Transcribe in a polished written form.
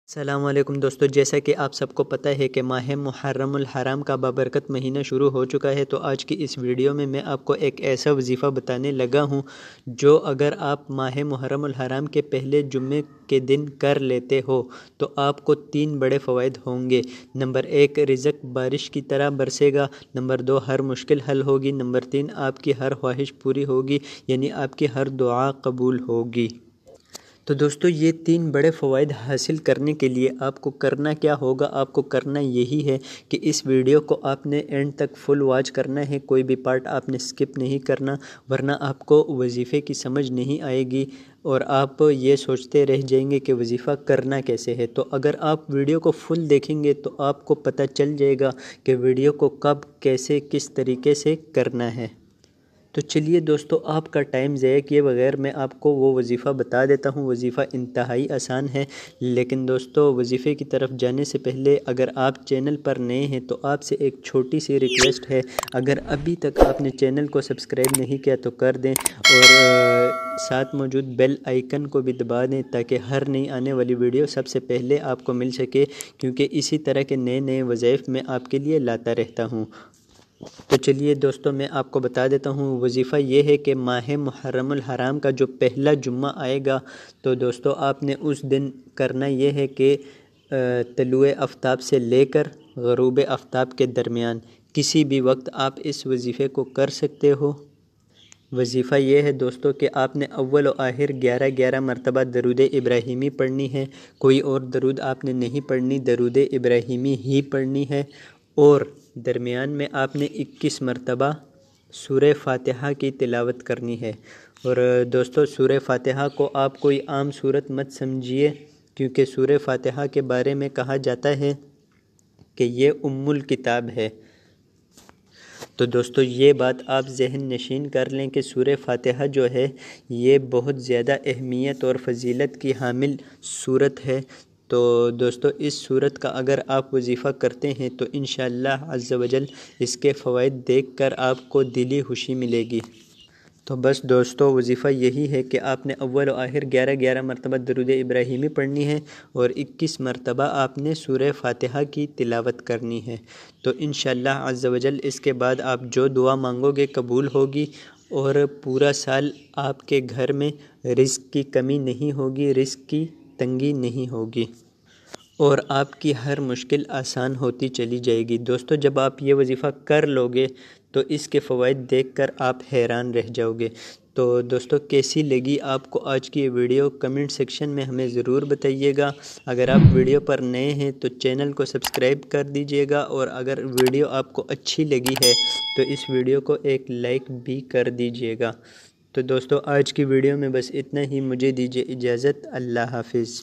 السلام علیکم دوستو، جیسا کہ آپ سب کو پتہ ہے کہ ماہ محرم الحرام کا بابرکت مہینہ شروع ہو چکا ہے، تو آج کی اس ویڈیو میں آپ کو ایک ایسا وظیفہ بتانے لگا ہوں جو اگر آپ ماہ محرم الحرام کے پہلے جمعے کے دن کر لیتے ہو تو آپ کو 3 بڑے فوائد ہوں گے۔ نمبر 1، رزق بارش کی طرح برسے گا۔ نمبر 2، ہر مشکل حل ہوگی۔ نمبر 3، آپ کی ہر خواہش پوری ہوگی، یعنی آپ کی ہر دعا قبول ہوگی۔ تو دوستو، یہ 3 بڑے فوائد حاصل کرنے کے لیے آپ کو کرنا کیا ہوگا؟ آپ کو کرنا یہی ہے کہ اس ویڈیو کو آپ نے اینڈ تک فل واچ کرنا ہے، کوئی بھی پارٹ آپ نے سکپ نہیں کرنا، ورنہ آپ کو وظیفے کی سمجھ نہیں آئے گی اور آپ یہ سوچتے رہ جائیں گے کہ وظیفہ کرنا کیسے ہے۔ تو اگر آپ ویڈیو کو فل دیکھیں گے تو آپ کو پتہ چل جائے گا کہ ویڈیو کو کب، کیسے، کس طریقے سے کرنا ہے۔ تو چلیے دوستو، آپ کا ٹائم ضائع کیے بغیر میں آپ کو وہ وظیفہ بتا دیتا ہوں۔ وظیفہ انتہائی آسان ہے، لیکن دوستو وظیفے کی طرف جانے سے پہلے اگر آپ چینل پر نئے ہیں تو آپ سے ایک چھوٹی سی ریکویسٹ ہے، اگر ابھی تک آپ نے چینل کو سبسکرائب نہیں کیا تو کر دیں اور ساتھ موجود بیل آئیکن کو بھی دبا دیں تاکہ ہر نئی آنے والی ویڈیو سب سے پہلے آپ کو مل سکے، کیونکہ اسی طرح کے نئے وظائف میں آپ کے لیے لاتا رہتا ہوں۔ تو چلیے دوستو، میں آپ کو بتا دیتا ہوں۔ وظیفہ یہ ہے کہ ماہ محرم الحرام کا جو پہلا جمعہ آئے گا تو دوستو آپ نے اس دن کرنا یہ ہے کہ طلوع آفتاب سے لے کر غروب آفتاب کے درمیان کسی بھی وقت آپ اس وظیفے کو کر سکتے ہو۔ وظیفہ یہ ہے دوستو کہ آپ نے اول و آخر 11 مرتبہ درود ابراہیمی پڑھنی ہے، کوئی اور درود آپ نے نہیں پڑھنی، درود ابراہیمی ہی پڑھنی ہے، اور درمیان میں آپ نے 21 مرتبہ سورہ فاتحہ کی تلاوت کرنی ہے۔ اور دوستو، سورہ فاتحہ کو آپ کوئی عام سورت مت سمجھیے، کیونکہ سورہ فاتحہ کے بارے میں کہا جاتا ہے کہ یہ الکتاب ہے۔ تو دوستو یہ بات آپ ذہن نشین کر لیں کہ سورہ فاتحہ جو ہے یہ بہت زیادہ اہمیت اور فضیلت کی حامل سورت ہے۔ تو دوستو اس سورت کا اگر آپ وظیفہ کرتے ہیں تو انشاءاللہ عز و جل اس کے فوائد دیکھ کر آپ کو دلی خوشی ملے گی۔ تو بس دوستو، وظیفہ یہی ہے کہ آپ نے اول و آخر 11 مرتبہ درود ابراہیمی پڑھنی ہے اور 21 مرتبہ آپ نے سورہ فاتحہ کی تلاوت کرنی ہے۔ تو انشاءاللہ عز و جل اس کے بعد آپ جو دعا مانگو گے قبول ہوگی، اور پورا سال آپ کے گھر میں رزق کی کمی نہیں ہوگی، رزق کی تنگی نہیں ہوگی، اور آپ کی ہر مشکل آسان ہوتی چلی جائے گی۔ دوستو جب آپ یہ وظیفہ کر لوگے تو اس کے فوائد دیکھ کر آپ حیران رہ جاؤ گے۔ تو دوستو کیسی لگی آپ کو آج کی یہ ویڈیو؟ کمنٹ سیکشن میں ہمیں ضرور بتائیے گا۔ اگر آپ ویڈیو پر نئے ہیں تو چینل کو سبسکرائب کر دیجئے گا، اور اگر ویڈیو آپ کو اچھی لگی ہے تو اس ویڈیو کو ایک لائک بھی کر دیجئے گا۔ تو دوستو آج کی ویڈیو میں بس اتنا ہی، مجھے دیجئے اجازت، اللہ حافظ۔